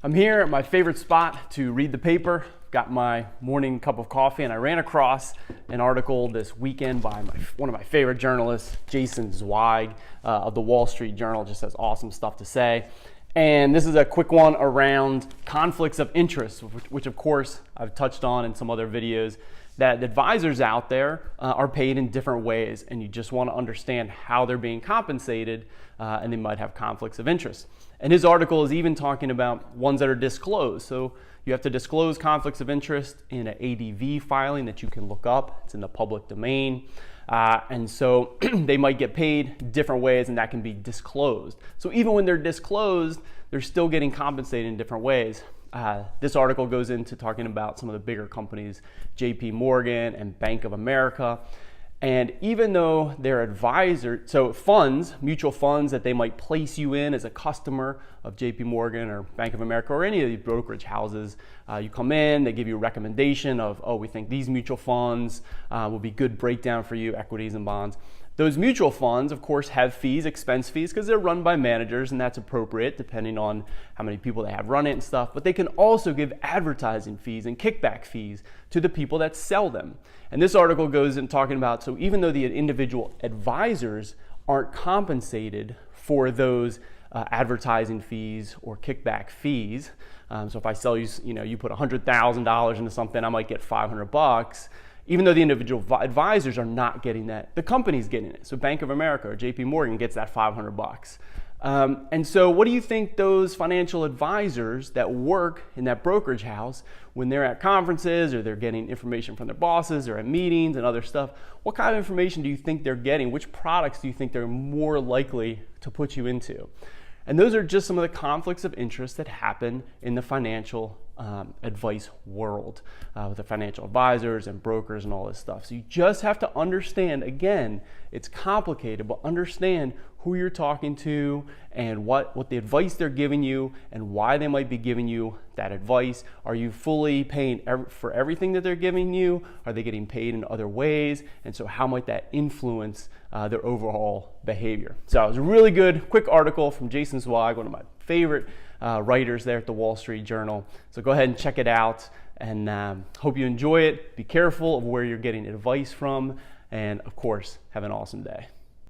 I'm here at my favorite spot to read the paper. Got my morning cup of coffee, and I ran across an article this weekend by one of my favorite journalists, Jason Zweig of the Wall Street Journal. Just has awesome stuff to say. And this is a quick one around conflicts of interest, which of course I've touched on in some other videos, that advisors out there are paid in different ways, and you just want to understand how they're being compensated, and they might have conflicts of interest. And his article is even talking about ones that are disclosed. So you have to disclose conflicts of interest in an ADV filing that you can look up. It's in the public domain. And so they might get paid different ways, and that can be disclosed. So even when they're disclosed, they're still getting compensated in different ways. This article goes into talking about some of the bigger companies, JP Morgan and Bank of America. And even though they're advisors, so funds, mutual funds that they might place you in as a customer of JP Morgan or Bank of America or any of these brokerage houses, you come in, they give you a recommendation of, oh, we think these mutual funds will be good breakdown for you, equities and bonds. Those mutual funds, of course, have fees, expense fees, because they're run by managers, and that's appropriate depending on how many people they have run it and stuff. But they can also give advertising fees and kickback fees to the people that sell them. And this article goes in talking about, so even though the individual advisors aren't compensated for those advertising fees or kickback fees, so if I sell you, you put $100,000 into something, I might get $500. Even though the individual advisors are not getting that, the company's getting it. So Bank of America or JP Morgan gets that $500. And so what do you think those financial advisors that work in that brokerage house, when they're at conferences or they're getting information from their bosses or at meetings and other stuff, what kind of information do you think they're getting? Which products do you think they're more likely to put you into? And those are just some of the conflicts of interest that happen in the financial advice world with the financial advisors and brokers and all this stuff. So you just have to understand, again, it's complicated, but understand who you're talking to and what the advice they're giving you and why they might be giving you that advice. Are you fully paying for everything that they're giving you? Are they getting paid in other ways? And so how might that influence their overall behavior? So it was a really good, quick article from Jason Zweig, one of my favorite writers there at the Wall Street Journal. So go ahead and check it out, and hope you enjoy it. Be careful of where you're getting advice from, and of course, have an awesome day.